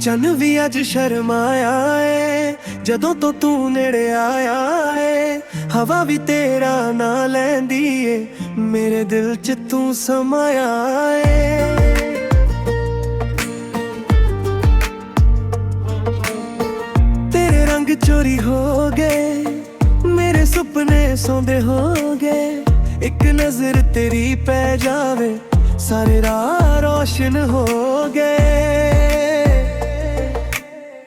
ਚੰਨ ਵੀ ਅੱਜ ਸ਼ਰਮਾਇਆ ਏ ਜਦੋਂ ਤੋਂ ਤੂੰ ਨੇੜੇ ਆਇਆ ਏ। ਹਵਾ ਵੀ ਤੇਰਾ ਨਾਂ ਲੈਂਦੀ ਏ, ਮੇਰੇ ਦਿਲ 'ਚ ਤੂੰ ਸਮਾਇਆ ਏ। ਤੇਰੇ ਰੰਗ ਚੋਰੀ ਹੋ ਗਏ, ਮੇਰੇ ਸੁਪਨੇ ਸੌਂਦੇ ਹੋ ਗਏ। ਇੱਕ ਨਜ਼ਰ ਤੇਰੀ ਪੈ ਜਾਵੇ, ਸਾਰੇ ਰਾਹ ਰੋਸ਼ਨ ਹੋ ਗਏ।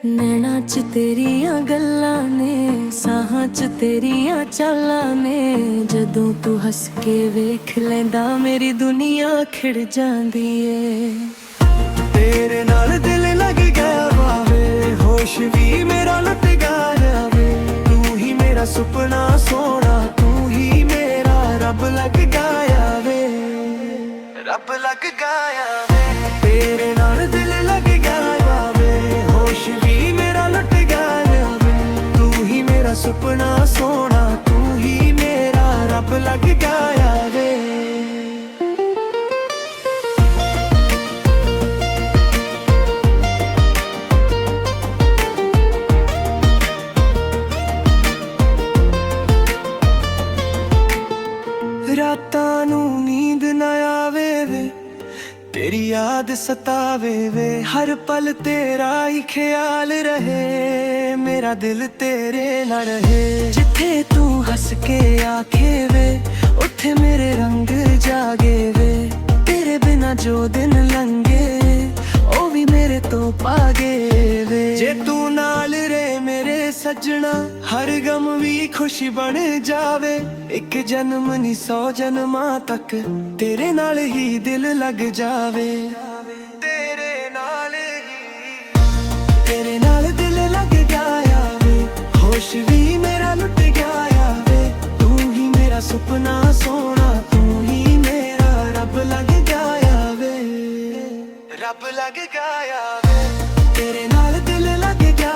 ਨੈਣਾਂ 'ਚ ਤੇਰੀਆਂ ਗੱਲਾਂ ਨੇ, ਸਾਹਾਂ 'ਚ ਤੇਰੀਆਂ ਚਾਲਾਂ ਨੇ। ਜਦੋਂ ਤੂੰ ਹੱਸ ਕੇ ਵੇਖ ਲੈਂਦਾ, ਮੇਰੀ ਦੁਨੀਆ ਖਿੜ ਜਾਂਦੀ ਏ। ਤੇਰੇ ਨਾਲ ਦਿਲ ਲੱਗ ਗਿਆ ਵਾਵੇ, ਹੋਸ਼ ਵੀ ਮੇਰਾ ਲੁੱਟ ਗਿਆ ਵੇ। ਤੂੰ ਹੀ ਮੇਰਾ ਸੁਪਨਾ ਸੋਹਣਾ, ਤੂੰ ਹੀ ਮੇਰਾ ਰੱਬ ਲੱਗ ਗਿਆ ਵੇ, ਰੱਬ ਲੱਗ ਗਿਆ ਵੇ। ਤੇਰੇ ਨਾਲ ਦਿਲ ਲੱਗ ਗਿਆ ਵਾਵੇ, ਹੋਸ਼ ਵੀ ਮੇਰਾ ਲੁੱਟ ਗਿਆ ਵੇ। ਤੂੰ ਹੀ ਮੇਰਾ ਸੁਪਨਾ ਸੋਹਣਾ, ਤੂੰ ਹੀ ਮੇਰਾ ਰੱਬ ਲੱਗ ਗਿਆ ਵੇ। ਰਾਤਾਂ ਨੂੰ ਨੀਂਦ ਨਾ ਆਵੇ ਵੇ, ਤੇਰੀ ਯਾਦ ਸਤਾਵੇ ਵੇ। ਹਰ ਪਲ ਤੇਰਾ ਹੀ ਖਿਆਲ ਰਹੇ, ਮੇਰਾ ਦਿਲ ਤੇਰੇ ਨਾਲ ਰਹੇ। ਜਿੱਥੇ ਤੂੰ ਹੱਸ ਕੇ ਆਖੇ ਵੇ, ਉੱਥੇ ਮੇਰੇ ਰੰਗ ਜਾਗੇ ਵੇ। ਤੇਰੇ ਬਿਨਾ ਜੋ ਦਿਨ ਲੰਘੇ, ਉਹ ਵੀ ਮੇਰੇ ਤੋਂ ਭਾਗੇ ਵੇ। ਜੇ ਤੂੰ ਨਾਲ ਰਹੇ ਮੇਰੇ ਸੱਜਣਾ, ਹਰ ਗਮ ਵੀ ਖੁਸ਼ੀ ਬਣ ਜਾਵੇ। ਇੱਕ ਜਨਮ ਨਹੀਂ 100 ਜਨਮਾਂ ਤੱਕ ਤੇਰੇ ਨਾਲ ਹੀ ਦਿਲ ਲੱਗ ਜਾਵੇ। ਤੇਰੇ ਨਾਲ ਹੀ, ਤੇਰੇ ਨਾਲ ਦਿਲ ਲੱਗ ਗਿਆ ਵੇ। ਹੋਸ਼ ਵੀ ਮੇਰਾ ਲੁੱਟ ਗਿਆ ਵੇ। ਤੂੰ ਹੀ ਮੇਰਾ ਸੁਪਨਾ ਸੋਹਣਾ, ਤੂੰ ਹੀ ਮੇਰਾ ਰੱਬ ਲੱਗ ਗਿਆ ਵੇ, ਰੱਬ ਲੱਗ ਗਿਆ ਵੇ। ਤੇਰੇ ਨਾਲ ਦਿਲ ਲੱਗ ਗਿਆ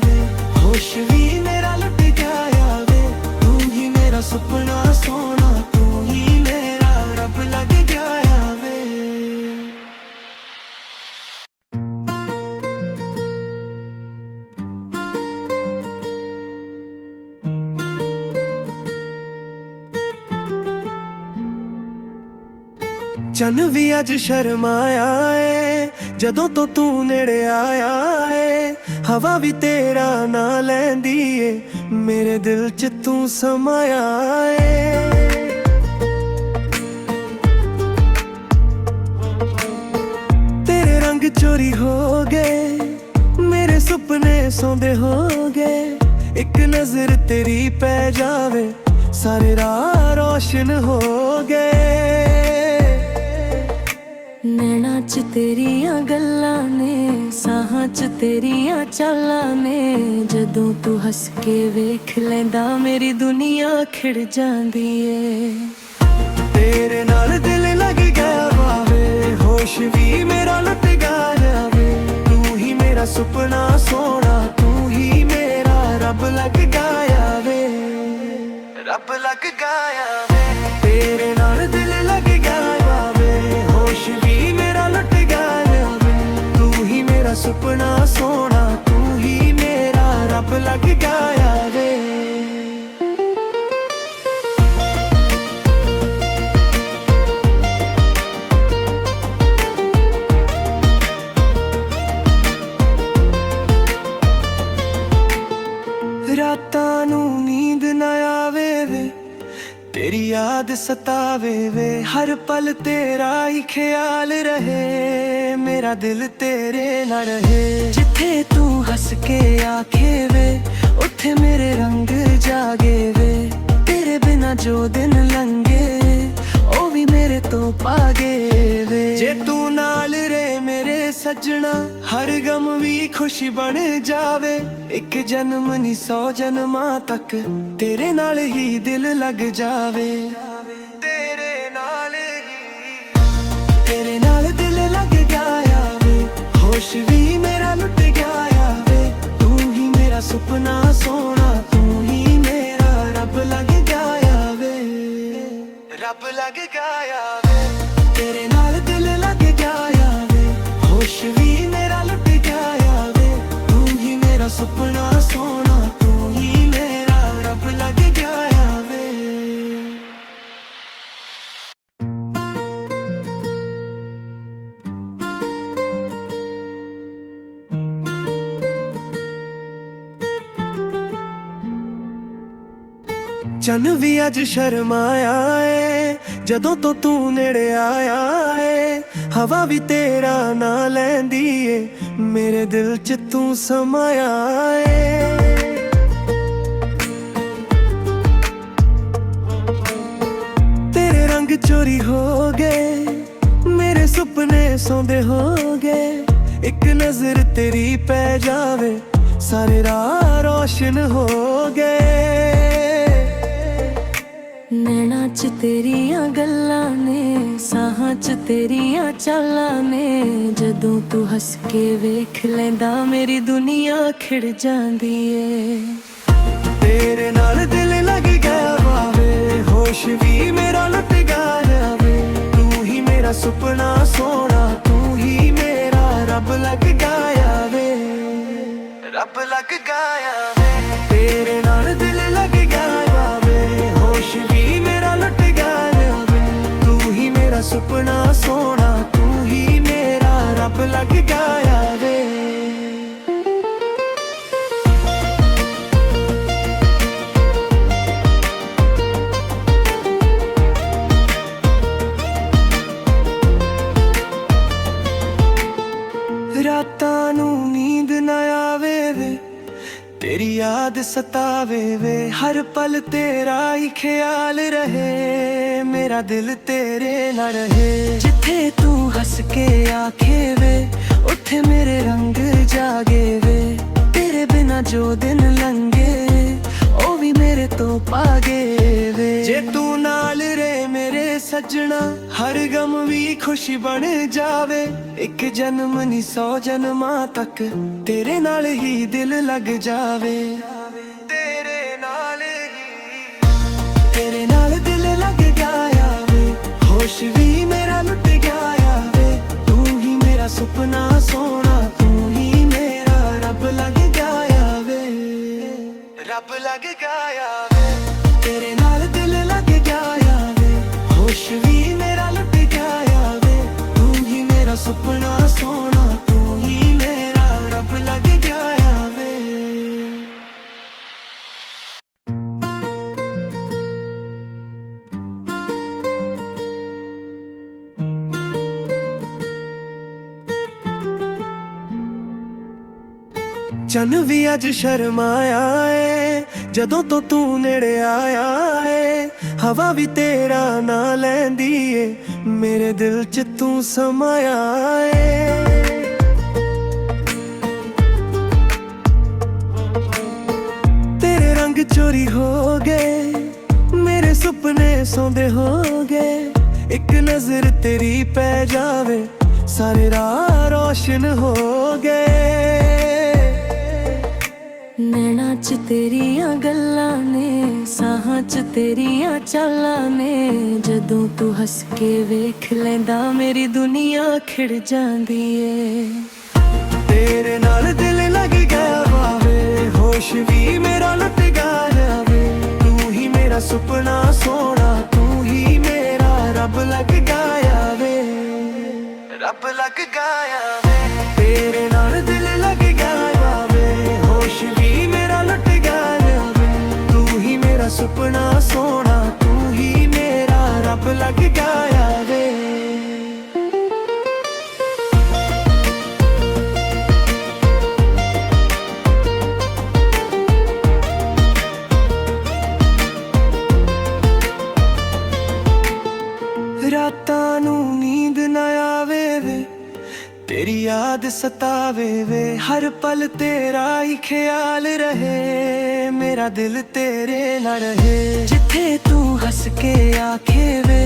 ਵੇ, ਹੋਸ਼ ਵੀ ਮੇਰਾ ਲੁੱਟ ਗਿਆ ਵੇ। ਤੂੰ ਹੀ ਮੇਰਾ ਸੁਪਨਾ ਸੋਹਣਾ, ਤੂੰ ਹੀ ਮੇਰਾ ਰੱਬ ਲੱਗ ਗਿਆ ਵੇ। ਚੰਨ ਵੀ ਅੱਜ ਸ਼ਰਮਾਇਆ ਏ ਜਦੋਂ ਤੋਂ ਤੂੰ ਨੇੜੇ ਆਇਆ ਏ। ਹਵਾ ਵੀ ਤੇਰਾ ਨਾਂ ਲੈਂਦੀ ਏ, ਮੇਰੇ ਦਿਲ 'ਚ ਤੂੰ ਸਮਾਇਆ ਏ। ਤੇਰੇ ਰੰਗ ਚੋਰੀ ਹੋ ਗਏ, ਮੇਰੇ ਸੁਪਨੇ ਸੌਂਦੇ ਹੋ ਗਏ। ਇੱਕ ਨਜ਼ਰ ਤੇਰੀ ਪੈ ਜਾਵੇ, ਸਾਰੇ ਰਾਹ ਰੋਸ਼ਨ ਹੋ ਗਏ। ਨੈਣਾਂ 'ਚ ਤੇਰੀਆਂ ਗੱਲਾਂ ਨੇ, ਸਾਹਾਂ 'ਚ ਤੇਰੀਆਂ ਚਾਲਾਂ ਨੇ। ਜਦੋਂ ਤੂੰ ਹੱਸ ਕੇ ਵੇਖ ਲੈਂਦਾ, ਮੇਰੀ ਦੁਨੀਆ ਖਿੜ ਜਾਂਦੀ ਏ। ਤੇਰੇ ਨਾਲ ਦਿਲ ਲੱਗ ਗਿਆ ਵਾਵੇ, ਹੋਸ਼ ਵੀ ਮੇਰਾ ਲੁੱਟ ਗਿਆ ਵੇ। ਤੂੰ ਹੀ ਮੇਰਾ ਸੁਪਨਾ ਸੋਹਣਾ, ਤੂੰ ਹੀ ਮੇਰਾ ਰੱਬ ਲੱਗ ਗਿਆ ਵੇ, ਰੱਬ ਲੱਗ ਗਿਆ ਵੇ। ਤੇਰੇ ਨਾਲ ਦਿਲ ਲੱਗ ਗਿਆ ਵਾਵੇ, ਹੋਸ਼ ਵੀ ਮੇਰਾ ਲੁੱਟ ਗਿਆ ਵੇ। ਤੂੰ ਹੀ ਮੇਰਾ ਸੁਪਨਾ ਸੋਹਣਾ, ਤੂੰ ਹੀ ਮੇਰਾ ਰੱਬ ਲੱਗ ਗਿਆ ਵੇ। ਰਾਤਾਂ ਨੂੰ ਨੀਂਦ ਨਾ ਆਵੇ ਵੇ, ਤੇਰੀ ਯਾਦ ਸਤਾਵੇ ਵੇ। ਹਰ ਪਲ ਤੇਰਾ ਹੀ ਖਿਆਲ ਰਹੇ, ਮੇਰਾ ਦਿਲ ਤੇਰੇ ਨਾਲ ਰਹੇ। ਜਿੱਥੇ ਤੂੰ ਹੱਸ ਕੇ ਆਖੇ ਵੇ, ਉੱਥੇ ਮੇਰੇ ਰੰਗ ਜਾਗੇ ਵੇ। ਤੇਰੇ ਬਿਨਾ ਜੋ ਦਿਨ ਲੰਘੇ, ਉਹ ਵੀ ਮੇਰੇ ਤੋਂ ਭਾਗੇ ਵੇ। ਜੇ ਤੂੰ ਨਾਲ ਰਹੇ ਮੇਰੇ ਸੱਜਣਾ, ਹਰ ਗਮ ਵੀ ਖੁਸ਼ੀ ਬਣ ਜਾਵੇ। ਇੱਕ ਜਨਮ ਨਹੀਂ 100 ਜਨਮਾਂ ਤੱਕ ਤੇਰੇ ਨਾਲ ਹੀ ਦਿਲ ਲੱਗ ਜਾਵੇ। ਤੇਰੇ ਨਾਲ ਹੀ, ਤੇਰੇ ਨਾਲ ਦਿਲ ਲੱਗ ਗਿਆ ਵੇ। ਹੋਸ਼ ਵੀ ਮੇਰਾ ਲੁੱਟ ਗਿਆ ਵੇ। ਤੂੰ ਹੀ ਮੇਰਾ ਸੁਪਨਾ ਸੋਹਣਾ, ਤੂੰ ਹੀ ਮੇਰਾ ਰੱਬ ਲੱਗ ਗਿਆ ਵੇ, ਰੱਬ ਲੱਗ ਗਿਆ ਵੇ। ਤੇਰੇ ਨਾਲ ਦਿਲ ਲੱਗ ਗਿਆ ਵੇ। ਹੋਸ਼ ਵੀ ਮੇਰਾ ਲੁੱਟ ਗਿਆ ਚੰਨ ਵੀ ਅੱਜ ਸ਼ਰਮਾਇਆ ਏ ਜਦੋਂ ਤੋਂ ਤੂੰ ਨੇੜੇ ਆਇਆ ਏ। ਹਵਾ ਵੀ ਤੇਰਾ ਨਾਂ ਲੈਂਦੀ ਏ, ਮੇਰੇ ਦਿਲ 'ਚ ਤੂੰ ਸਮਾਇਆ ਏ। ਤੇਰੇ ਰੰਗ ਚੋਰੀ ਹੋ ਗਏ, ਮੇਰੇ ਸੁਪਨੇ ਸੌਂਦੇ ਹੋ ਗਏ। ਇੱਕ ਨਜ਼ਰ ਤੇਰੀ ਪੈ ਜਾਵੇ, ਸਾਰੇ ਰਾਹ ਰੋਸ਼ਨ ਹੋ ਗਏ। ਨੈਣਾ 'ਚ ਤੇਰੀਆਂ ਗੱਲਾਂ ਨੇ, ਸਾਹਾਂ 'ਚ ਤੇਰੀਆਂ ਚਾਲਾਂ ਨੇ। ਜਦੋਂ ਤੂੰ ਹੱਸ ਕੇ ਵੇਖ ਲੈਂਦਾ, ਮੇਰੀ ਦੁਨੀਆ ਖਿੜ ਜਾਂਦੀ ਏ। ਤੇਰੇ ਨਾਲ ਦਿਲ ਲੱਗ ਗਿਆ ਵਾਵੇ, ਹੋਸ਼ ਵੀ ਮੇਰਾ ਲੁੱਟ ਗਿਆ ਵੇ। ਤੂੰ ਹੀ ਮੇਰਾ ਸੁਪਨਾ ਸੋਹਣਾ, ਤੂੰ ਹੀ ਮੇਰਾ ਰੱਬ ਲੱਗ ਗਿਆ ਵੇ, ਰੱਬ ਲੱਗ ਗਿਆ ਵੇ। ਤੇਰੇ ਨਾਲ ਦਿਲ ਲੱਗ ਗਿਆ ਵਾਵੇ, ਹੋਸ਼ ਵੀ ਮੇਰਾ ਲੁੱਟ ਗਿਆ ਵੇ। ਤੂੰ ਹੀ ਮੇਰਾ ਸੁਪਨਾ ਸੋਹਣਾ, ਤੂੰ ਹੀ ਮੇਰਾ ਰੱਬ ਲੱਗ ਗਿਆ ਵੇ। ਰਾਤਾਂ ਨੂੰ ਨੀਂਦ ਨਾ ਆਵੇ ਵੇ, ਤੇਰੀ ਯਾਦ ਸਤਾਵੇ ਵੇ। ਹਰ ਪਲ ਤੇਰਾ ਹੀ ਖਿਆਲ ਰਹੇ, ਮੇਰਾ ਦਿਲ ਤੇਰੇ ਨਾਲ ਰਹੇ। ਜਿੱਥੇ ਤੂੰ ਹੱਸ ਕੇ ਆਖੇ ਵੇ, ਉੱਥੇ ਮੇਰੇ ਰੰਗ ਜਾਗੇ ਵੇ। ਤੇਰੇ ਬਿਨਾ ਜੋ ਦਿਨ ਲੰਘੇ, ਉਹ ਵੀ ਮੇਰੇ ਤੋਂ ਭਾਗੇ ਵੇ। ਜੇ ਤੂੰ ਨਾਲ ਰਹੇ ਮੇਰੇ ਸੱਜਣਾ, ਹਰ ਗਮ ਵੀ ਖੁਸ਼ੀ ਬਣ ਜਾਵੇ। ਇੱਕ ਜਨਮ ਨਹੀਂ 100 ਜਨਮਾਂ ਤੱਕ ਤੇਰੇ ਨਾਲ ਹੀ ਦਿਲ ਲੱਗ ਜਾਵੇ। ਤੇਰੇ ਨਾਲ ਹੀ, ਤੇਰੇ ਨਾਲ ਦਿਲ ਲੱਗ ਗਿਆ ਵੇ। ਹੋਸ਼ ਵੀ ਮੇਰਾ ਲੁੱਟ ਗਿਆ ਵੇ। ਤੂੰ ਹੀ ਮੇਰਾ ਸੁਪਨਾ ਸੋਹਣਾ, ਤੂੰ ਹੀ ਮੇਰਾ ਰੱਬ ਲੱਗ ਗਿਆ ਵੇ, ਰੱਬ ਲੱਗ ਗਿਆ ਵੇ। ਤੇਰੇ ਨਾਲ ਦਿਲ ਲੱਗ ਗਿਆ ਵੇ, ਹੋਸ਼ ਵੀ ਮੇਰਾ ਲੁੱਟ ਗਿਆ ਵੇ। ਤੂੰ ਹੀ ਮੇਰਾ ਸੁਪਨਾ ਸੋਹਣਾ, ਤੂੰ ਹੀ ਮੇਰਾ ਰੱਬ ਲੱਗ ਗਿਆ ਵੇ। ਚੰਨ ਵੀ ਅੱਜ ਸ਼ਰਮਾਇਆ ਏ ਜਦੋਂ ਤੋਂ ਤੂੰ ਨੇੜੇ ਆਇਆ ਏ। ਹਵਾ ਵੀ ਤੇਰਾ ਨਾਂ ਲੈਂਦੀ ਏ, ਮੇਰੇ ਦਿਲ 'ਚ ਤੂੰ ਸਮਾਇਆ ਏ। ਤੇਰੇ ਰੰਗ ਚੋਰੀ ਹੋ ਗਏ, ਮੇਰੇ ਸੁਪਨੇ ਸੌਂਦੇ ਹੋ ਗਏ। ਇੱਕ ਨਜ਼ਰ ਤੇਰੀ ਪੈ ਜਾਵੇ, ਸਾਰੇ ਰਾਹ ਰੋਸ਼ਨ ਹੋ ਗਏ। ਨੈਣਾ 'ਚ ਤੇਰੀਆਂ ਗੱਲਾਂ ਨੇ, ਸਾਹਾਂ 'ਚ ਤੇਰੀਆਂ ਚਾਲਾਂ ਨੇ। ਜਦੋਂ ਤੂੰ ਹੱਸ ਕੇ ਵੇਖ ਲੈਂਦਾ, ਮੇਰੀ ਦੁਨੀਆ ਖਿੜ ਜਾਂਦੀ ਏ। ਤੇਰੇ ਨਾਲ ਦਿਲ ਲੱਗ ਗਿਆ ਵਾਵੇ, ਹੋਸ਼ ਵੀ ਮੇਰਾ ਲੁੱਟ ਗਿਆ ਵੇ। ਤੂੰ ਹੀ ਮੇਰਾ ਸੁਪਨਾ ਸੋਹਣਾ, ਤੂੰ ਹੀ ਮੇਰਾ ਰੱਬ ਲੱਗ ਗਿਆ ਵੇ, ਰੱਬ ਲੱਗ ਗਿਆ ਵੇ। ਤੇਰੇ ਨਾਲ ਦਿਲ ਲੱਗ ਗਿਆ ਵਾਵੇ, ਹੋਸ਼ ਵੀ ਮੇਰਾ ਲੁੱਟ ਗਿਆ ਵੇ। ਤੂੰ ਹੀ ਮੇਰਾ ਸੁਪਨਾ ਸੋਹਣਾ, ਤੂੰ ਹੀ ਮੇਰਾ ਰੱਬ ਲੱਗ ਗਿਆ ਵੇ। ਰਾਤਾਂ ਨੂੰ ਨੀਂਦ ਨਾ ਆਵੇ ਵੇ, ਤੇਰੀ ਯਾਦ ਸਤਾਵੇ ਵੇ। ਹਰ ਪਲ ਤੇਰਾ ਹੀ ਖਿਆਲ ਰਹੇ, ਮੇਰਾ ਦਿਲ ਤੇਰੇ ਨਾਲ ਰਹੇ। ਜਿੱਥੇ ਤੂੰ ਹੱਸ ਕੇ ਆਖੇ ਵੇ,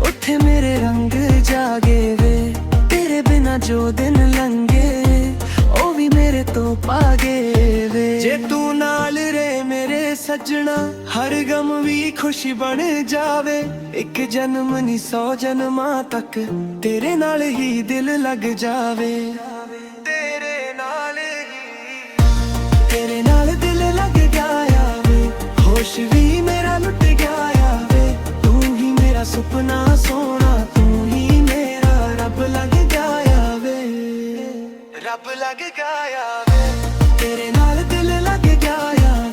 ਉੱਥੇ ਮੇਰੇ ਰੰਗ ਜਾਗੇ ਵੇ। ਤੇਰੇ ਬਿਨਾ ਜੋ ਦਿਨ ਲੰਘੇ, ਉਹ ਵੀ ਮੇਰੇ ਤੋਂ ਭਾਗੇ ਵੇ। ਜੇ ਤੂੰ ਨਾਲ ਰਹੇ ਮੇਰੇ ਸੱਜਣਾ, ਹਰ ਗਮ ਵੀ ਖੁਸ਼ੀ ਬਣ ਜਾਵੇ। ਇੱਕ ਜਨਮ ਨਹੀਂ 100 ਜਨਮਾਂ ਤੱਕ ਤੇਰੇ ਨਾਲ ਹੀ ਦਿਲ ਲੱਗ ਜਾਵੇ। ਤੇਰੇ ਨਾਲ ਹੀ, ਤੇਰੇ ਨਾਲ ਦਿਲ ਲੱਗ ਗਿਆ ਵੇ। ਹੋਸ਼ ਵੀ ਮੇਰਾ ਲੁੱਟ ਗਿਆ ਵੇ। ਤੂੰ ਹੀ ਮੇਰਾ ਸੁਪਨਾ ਸੋਹਣਾ, ਤੂੰ ਹੀ ਮੇਰਾ ਰੱਬ ਲੱਗ ਗਿਆ ਵੇ, ਰੱਬ ਲੱਗ ਗਿਆ ਵੇ। ਤੇਰੇ ਨਾਲ ਦਿਲ ਲੱਗ ਗਿਆ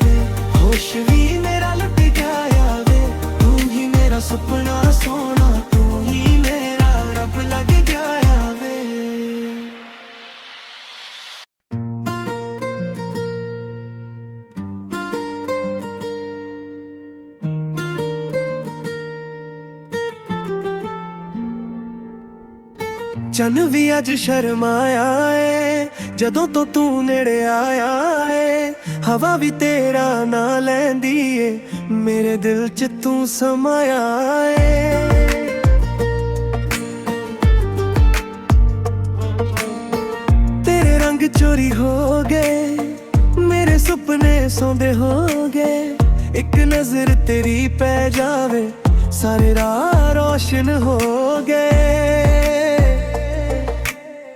ਵੇ। ਹੋਸ਼ ਵੀ ਮੇਰਾ ਲੁੱਟ ਗਿਆ ਚੰਨ ਵੀ ਅੱਜ ਸ਼ਰਮਾਇਆ ਏ ਜਦੋਂ ਤੋਂ ਤੂੰ ਨੇੜੇ ਆਇਆ ਏ। ਹਵਾ ਵੀ ਤੇਰਾ ਨਾਂ ਲੈਂਦੀ ਏ, ਮੇਰੇ ਦਿਲ 'ਚ ਤੂੰ ਸਮਾਇਆ ਏ। ਤੇਰੇ ਰੰਗ ਚੋਰੀ ਹੋ ਗਏ, ਮੇਰੇ ਸੁਪਨੇ ਸੌਂਦੇ ਹੋ ਗਏ। ਇੱਕ ਨਜ਼ਰ ਤੇਰੀ ਪੈ ਜਾਵੇ, ਸਾਰੇ ਰਾਹ ਰੋਸ਼ਨ ਹੋ ਗਏ।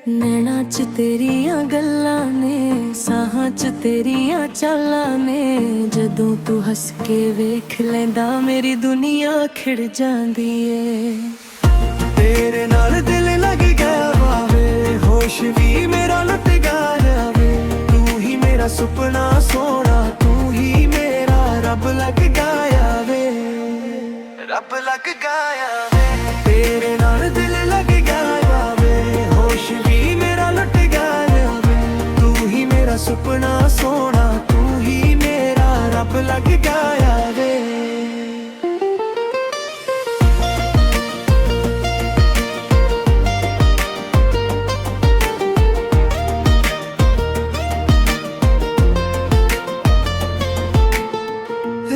ਨੈਣਾ 'ਚ ਤੇਰੀਆਂ ਗੱਲਾਂ ਨੇ, ਸਾਹਾਂ 'ਚ ਤੇਰੀਆਂ ਚਾਲਾਂ ਨੇ। ਜਦੋਂ ਤੂੰ ਹੱਸ ਕੇ ਵੇਖ ਲੈਂਦਾ, ਮੇਰੀ ਦੁਨੀਆ ਖਿੜ ਜਾਂਦੀ ਏ। ਤੇਰੇ ਨਾਲ ਦਿਲ ਲੱਗ ਗਿਆ ਵਾਵੇ, ਹੋਸ਼ ਵੀ ਮੇਰਾ ਲੁੱਟ ਗਿਆ ਵੇ। ਤੂੰ ਹੀ ਮੇਰਾ ਸੁਪਨਾ ਸੋਹਣਾ, ਤੂੰ ਹੀ ਮੇਰਾ ਰੱਬ ਲੱਗ ਗਿਆ ਵੇ, ਰੱਬ ਲੱਗ ਗਿਆ ਵੇ। ਤੇਰੇ ਨਾਲ ਦਿਲ ਲੱਗ ਗਿਆ ਵਾਵੇ, ਹੋਸ਼ ਵੀ ਮੇਰਾ ਲੁੱਟ ਗਿਆ ਵੇ। ਤੂੰ ਹੀ ਮੇਰਾ ਸੁਪਨਾ ਸੋਹਣਾ, ਤੂੰ ਹੀ ਮੇਰਾ ਰੱਬ ਲੱਗ ਗਿਆ ਵੇ।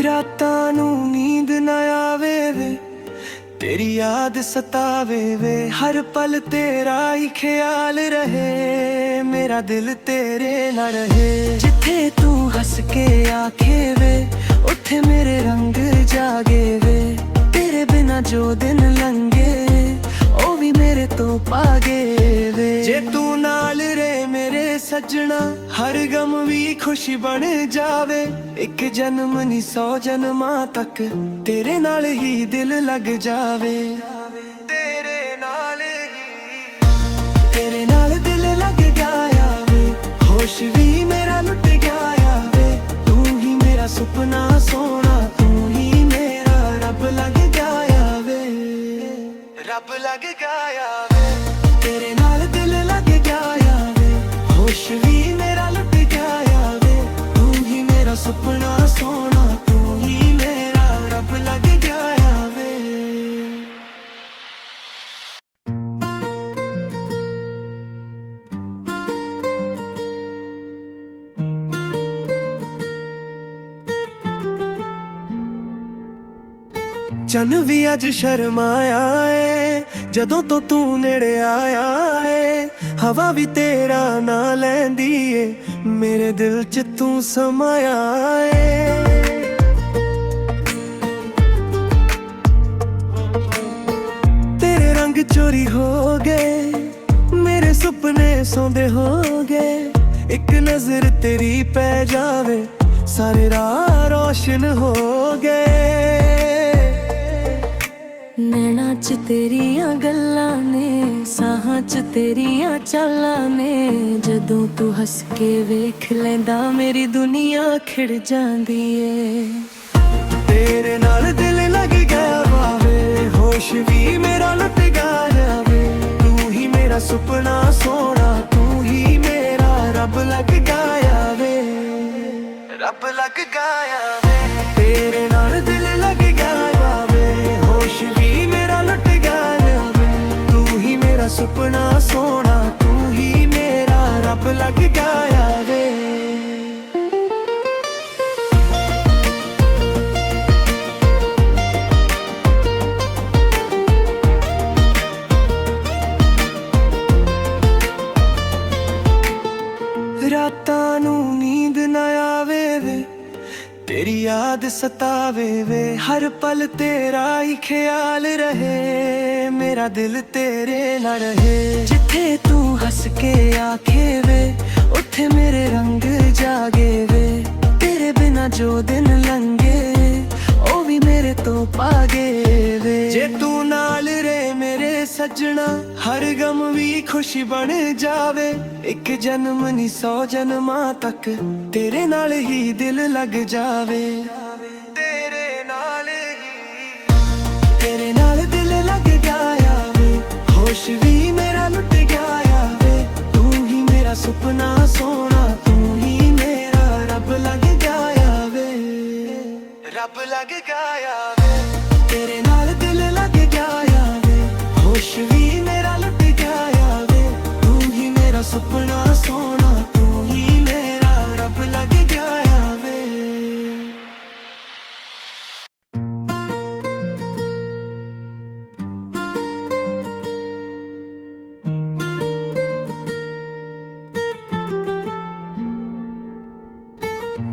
ਰਾਤਾਂ ਨੂੰ ਨੀਂਦ ਨਾ ਆਵੇ ਵੇ, ਤੇਰੀ ਯਾਦ ਸਤਾਵੇ ਵੇ। ਹਰ ਪਲ ਤੇਰਾ ਹੀ ਖਿਆਲ ਰਹੇ, ਮੇਰਾ ਦਿਲ ਤੇਰੇ ਨਾਲ ਰਹੇ। ਜਿੱਥੇ ਤੂੰ ਹੱਸ ਕੇ ਆਖੇ ਵੇ, ਉੱਥੇ ਮੇਰੇ ਰੰਗ ਜਾਗੇ ਵੇ। ਤੇਰੇ ਬਿਨਾ ਜੋ ਦਿਨ ਲੰਘੇ, ਉਹ ਵੀ ਮੇਰੇ ਤੋਂ ਭਾਗੇ ਵੇ। ਜੇ ਤੂੰ ਨਾਲ ਰਹੇ ਮੇਰੇ ਸੱਜਣਾ, ਹਰ ਗਮ ਵੀ ਖੁਸ਼ੀ ਬਣ ਜਾਵੇ। ਇੱਕ ਜਨਮ ਨਹੀਂ 100 ਜਨਮਾਂ ਤੱਕ, ਤੇਰੇ ਨਾਲ ਹੀ ਦਿਲ ਲੱਗ ਜਾਵੇ। ਤੇਰੇ ਨਾਲ ਹੀ, ਤੇਰੇ ਨਾਲ ਦਿਲ ਲੱਗ ਗਿਆ ਵੇ। ਹੋਸ਼ ਵੀ ਮੇਰਾ ਲੁੱਟ ਗਿਆ ਵੇ। ਤੂੰ ਹੀ ਮੇਰਾ ਸੁਪਨਾ ਸੋਹਣਾ, ਤੂੰ ਹੀ ਮੇਰਾ ਰੱਬ ਲੱਗ ਗਿਆ ਵੇ, ਰੱਬ ਲੱਗ ਗਿਆ ਵੇ। ਤੇਰੇ ਨਾਲ ਦਿਲ ਲੱਗ ਗਿਆ ਵੇ, ਹੋਸ਼ ਵੀ ਮੇਰਾ ਲੁੱਟ ਗਿਆ ਵੇ। ਤੂੰ ਹੀ ਮੇਰਾ ਸੁਪਨਾ ਸੋਹਣਾ, ਤੂੰ ਹੀ ਮੇਰਾ ਰੱਬ ਲੱਗ ਗਿਆ ਵੇ। ਚੰਨ ਵੀ ਅੱਜ ਸ਼ਰਮਾਇਆ ਏ ਜਦੋਂ ਤੋਂ ਤੂੰ ਨੇੜੇ ਆਇਆ ਏ। ਹਵਾ ਵੀ ਤੇਰਾ ਨਾਂ ਲੈਂਦੀ ਏ, ਮੇਰੇ ਦਿਲ 'ਚ ਤੂੰ ਸਮਾਇਆ ਏ। ਤੇਰੇ ਰੰਗ ਚੋਰੀ ਹੋ ਗਏ, ਮੇਰੇ ਸੁਪਨੇ ਸੌਂਦੇ ਹੋ ਗਏ। ਇੱਕ ਨਜ਼ਰ ਤੇਰੀ ਪੈ ਜਾਵੇ, ਸਾਰੇ ਰਾਹ ਰੋਸ਼ਨ ਹੋ ਗਏ। ਨੈਣਾ 'ਚ ਤੇਰੀਆਂ ਗੱਲਾਂ ਨੇ, ਸਾਹਾਂ 'ਚ ਤੇਰੀਆਂ ਚਾਲਾਂ ਨੇ। ਜਦੋਂ ਤੂੰ ਹੱਸ ਕੇ ਵੇਖ ਲੈਂਦਾ, ਮੇਰੀ ਦੁਨੀਆ ਖਿੜ ਜਾਂਦੀ ਏ। ਤੇਰੇ ਨਾਲ ਦਿਲ ਲੱਗ ਗਿਆ ਵਾਵੇ, ਹੋਸ਼ ਵੀ ਮੇਰਾ ਲੁੱਟ ਗਿਆ ਵੇ। ਤੂੰ ਹੀ ਮੇਰਾ ਸੁਪਨਾ ਸੋਹਣਾ, ਤੂੰ ਹੀ ਮੇਰਾ ਰੱਬ ਲੱਗ ਗਿਆ ਵੇ, ਰੱਬ ਲੱਗ ਗਿਆ ਵੇ। ਤੇਰੇ ਨਾਲ ਦਿਲ ਲੱਗ ਗਿਆ ਵਾਵੇ, ਹੋਸ਼ ਵੀ ਮੇਰਾ ਲੁੱਟ ਗਿਆ ਵੇ। ਤੂੰ ਹੀ ਮੇਰਾ ਸੁਪਨਾ ਸੋਹਣਾ, ਤੂੰ ਹੀ ਮੇਰਾ ਰੱਬ ਲੱਗ ਗਿਆ ਵੇ। ਰਾਤਾਂ ਨੂੰ ਨੀਂਦ ਨਾ ਆਵੇ ਵੇ, ਤੇਰੀ ਯਾਦ ਸਤਾਵੇ ਵੇ। ਹਰ ਪਲ ਤੇਰਾ ਹੀ ਖਿਆਲ ਰਹੇ, ਮੇਰਾ ਦਿਲ ਤੇਰੇ ਨਾਲ ਰਹੇ। ਜਿੱਥੇ ਤੂੰ ਹੱਸ ਕੇ ਆਖੇ ਵੇ, ਉੱਥੇ ਮੇਰੇ ਰੰਗ ਜਾਗੇ ਵੇ। ਤੇਰੇ ਬਿਨਾ ਜੋ ਦਿਨ ਲੰਘੇ, ਉਹ ਵੀ ਮੇਰੇ ਤੋਂ ਭਾਗੇ ਵੇ। ਜੇ ਤੂੰ ਨਾਲ ਰਹੇ ਮੇਰੇ ਸੱਜਣਾ, ਹਰ ਗਮ ਵੀ ਖੁਸ਼ੀ ਬਣ ਜਾਵੇ। ਇੱਕ ਜਨਮ ਨਹੀਂ 100 ਜਨਮਾਂ ਤੱਕ, ਤੇਰੇ ਨਾਲ ਹੀ ਦਿਲ ਲੱਗ ਜਾਵੇ। ਤੇਰੇ ਨਾਲ ਹੀ, ਤੇਰੇ ਨਾਲ ਦਿਲ ਲੱਗ ਗਿਆ ਵੇ। ਹੋਸ਼ ਵੀ ਮੇਰਾ ਲੁੱਟ ਗਿਆ ਵੇ। ਤੂੰ ਹੀ ਮੇਰਾ ਸੁਪਨਾ ਸੋਹਣਾ, ਤੂੰ ਹੀ ਮੇਰਾ ਰੱਬ ਲੱਗ ਗਿਆ ਵੇ, ਰੱਬ ਲੱਗ ਗਿਆ ਵੇ। ਤੇਰੇ ਨਾਲ ਦਿਲ ਲੱਗ ਗਿਆ ਵੇ। ਹੋਸ਼ ਵੀ ਮੇਰਾ ਲੁੱਟ ਗਿਆ ਸੁਪਨਾ ਸੋਹਣਾ ਤੂੰ ਹੀ ਮੇਰਾ ਰੱਬ ਲੱਗ ਗਿਆ ਵੇ।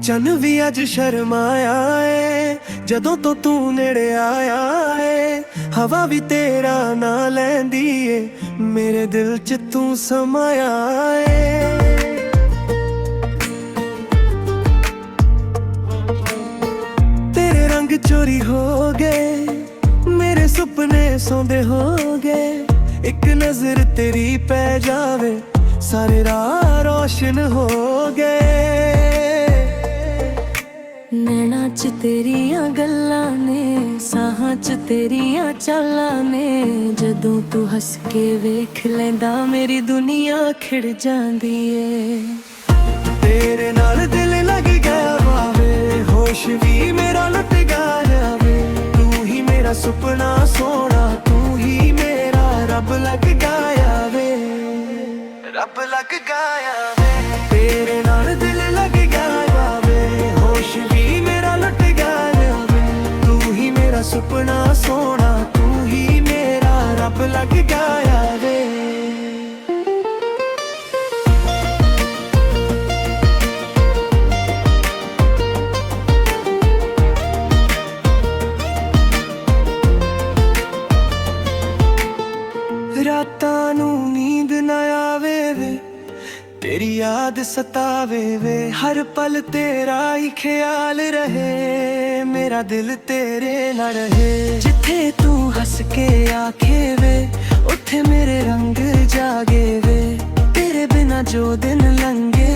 ਚੰਨ ਵੀ ਅੱਜ ਸ਼ਰਮਾਇਆ ਏ ਜਦੋਂ ਤੋਂ ਤੂੰ ਨੇੜੇ ਆਇਆ ਏ, ਹਵਾ ਵੀ ਤੇਰਾ ਨਾਂ ਲੈਂਦੀ ਏ ਮੇਰੇ ਦਿਲ 'ਚ ਤੂੰ ਸਮਾਇਆ ਏ। ਤੇਰੇ ਰੰਗ ਚੋਰੀ ਹੋ ਗਏ, ਮੇਰੇ ਸੁਪਨੇ ਸੌਂਦੇ ਹੋ ਗਏ, ਇੱਕ ਨਜ਼ਰ ਤੇਰੀ ਪੈ ਜਾਵੇ ਸਾਰੇ ਰਾਹ ਰੋਸ਼ਨ ਹੋ ਗਏ। ਨੈਣਾ 'ਚ ਤੇਰੀਆਂ ਗੱਲਾਂ ਨੇ, ਸਾਹਾਂ 'ਚ ਤੇਰੀਆਂ ਚਾਲਾਂ ਨੇ, ਜਦੋਂ ਤੂੰ ਹੱਸ ਕੇ ਵੇਖ ਲੈਂਦਾ ਮੇਰੀ ਦੁਨੀਆ ਖਿੜ ਜਾਂਦੀ ਏ। ਤੇਰੇ ਨਾਲ ਦਿਲ ਲੱਗ ਗਿਆ ਵਾਵੇ, ਹੋਸ਼ ਵੀ ਮੇਰਾ ਲੁੱਟ ਗਿਆ ਵੇ, ਤੂੰ ਹੀ ਮੇਰਾ ਸੁਪਨਾ ਸੋਹਣਾ ਤੂੰ ਹੀ ਮੇਰਾ ਰੱਬ ਲੱਗ ਗਿਆ ਵੇ, ਰੱਬ ਲੱਗ ਗਿਆ ਵੇ। ਤੇਰੇ ਨਾਲ ਦਿਲ ਲੱਗ ਗਿਆ ਵਾਵੇ, ਹੋਸ਼ ਵੀ ਮੇਰਾ ਲੁੱਟ ਗਿਆ ਵੇ, ਤੂੰ ਹੀ ਮੇਰਾ ਸੁਪਨਾ ਸੋਹਣਾ ਤੂੰ ਹੀ ਮੇਰਾ ਰੱਬ ਲੱਗ ਗਿਆ ਵੇ। ਰਾਤਾਂ ਨੂੰ ਨੀਂਦ ਨਾ ਆਵੇ ਵੇ, ਤੇਰੀ ਯਾਦ ਸਤਾਵੇ ਵੇ, ਹਰ ਪਲ ਤੇਰਾ ਹੀ ਖਿਆਲ ਰਹੇ, ਮੇਰਾ ਦਿਲ ਤੇਰੇ ਨਾਲ ਰਹੇ। ਜਿੱਥੇ ਤੂੰ ਹੱਸ ਕੇ ਆਖੇ ਵੇ, ਉੱਥੇ ਮੇਰੇ ਰੰਗ ਜਾਗੇ ਵੇ, ਤੇਰੇ ਬਿਨਾ ਜੋ ਦਿਨ ਲੰਘੇ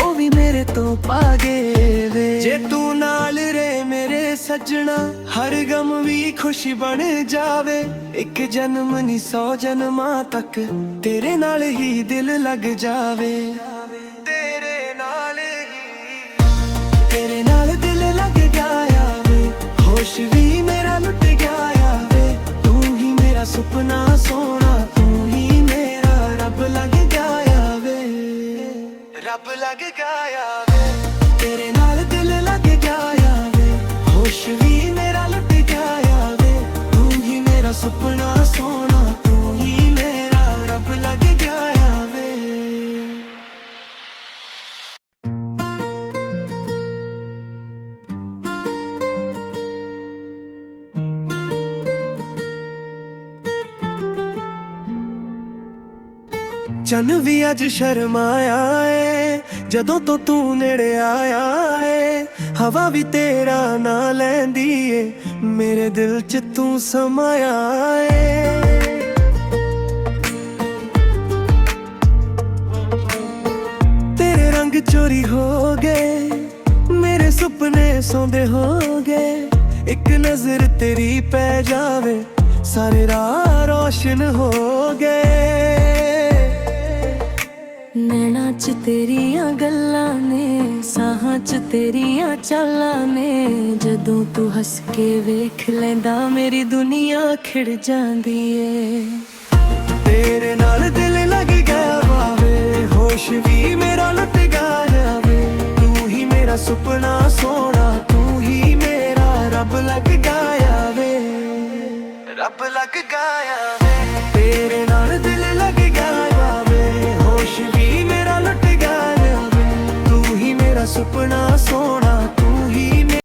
ਉਹ ਵੀ ਮੇਰੇ ਤੋਂ ਭਾਗੇ ਵੇ। ਜੇ ਤੂੰ ਨਾਲ ਰਹੇ ਮੇਰੇ ਸੱਜਣਾ, ਹਰ ਗਮ ਵੀ ਖੁਸ਼ੀ ਬਣ ਜਾਵੇ, ਇੱਕ ਜਨਮ ਨਹੀਂ 100 ਜਨਮਾਂ ਤੱਕ ਤੇਰੇ ਨਾਲ ਹੀ ਦਿਲ ਲੱਗ ਜਾਵੇ, ਤੇਰੇ ਨਾਲ ਹੀ, ਤੇਰੇ ਨਾਲ ਦਿਲ ਲੱਗ ਗਿਆ ਵੇ, ਹੋਸ਼ ਵੀ ਮੇਰਾ ਲੁੱਟ ਗਿਆ ਵੇ, ਤੂੰ ਹੀ ਮੇਰਾ ਸੁਪਨਾ ਸੋਹਣਾ ਤੂੰ ਹੀ ਮੇਰਾ ਰੱਬ ਲੱਗ ਗਿਆ ਵੇ, ਰੱਬ ਲੱਗ ਗਿਆ ਵੇ। ਤੇਰੇ ਨਾਲ ਦਿਲ ਲੱਗ ਗਿਆ ਵੇ, ਹੋਸ਼ ਵੀ ਮੇਰਾ ਲੁੱਟ ਗਿਆ ਵੇ, ਤੂੰ ਹੀ ਮੇਰਾ ਸੁਪਨਾ ਸੋਹਣਾ ਤੂੰ ਹੀ ਮੇਰਾ ਰੱਬ ਲੱਗ ਗਿਆ ਵੇ। ਚੰਨ ਵੀ ਅੱਜ ਸ਼ਰਮਾਇਆ ਏ ਜਦੋਂ ਤੋਂ ਤੂੰ ਨੇੜੇ ਆਇਆ ਏ, ਹਵਾ ਵੀ ਤੇਰਾ ਨਾਂ ਲੈਂਦੀ ਏ ਮੇਰੇ ਦਿਲ 'ਚ ਤੂੰ ਸਮਾਇਆ ਏ। ਤੇਰੇ ਰੰਗ ਚੋਰੀ ਹੋ ਗਏ, ਮੇਰੇ ਸੁਪਨੇ ਸੌਂਦੇ ਹੋ ਗਏ, ਇੱਕ ਨਜ਼ਰ ਤੇਰੀ ਪੈ ਜਾਵੇ ਸਾਰੇ ਰਾਹ ਰੋਸ਼ਨ ਹੋ ਗਏ। ਨੈਣਾ 'ਚ ਤੇਰੀਆਂ ਗੱਲਾਂ ਨੇ, ਸਾਹਾਂ 'ਚ ਤੇਰੀਆਂ ਚਾਲਾਂ ਨੇ, ਜਦੋਂ ਤੂੰ ਹੱਸ ਕੇ ਵੇਖ ਲੈਂਦਾ ਮੇਰੀ ਦੁਨੀਆ ਖਿੜ ਜਾਂਦੀ ਏ। ਤੇਰੇ ਨਾਲ ਦਿਲ ਲੱਗ ਗਿਆ ਵਾਵੇ, ਹੋਸ਼ ਵੀ ਮੇਰਾ ਲੁੱਟ ਗਿਆ ਵੇ, ਤੂੰ ਹੀ ਮੇਰਾ ਸੁਪਨਾ ਸੋਹਣਾ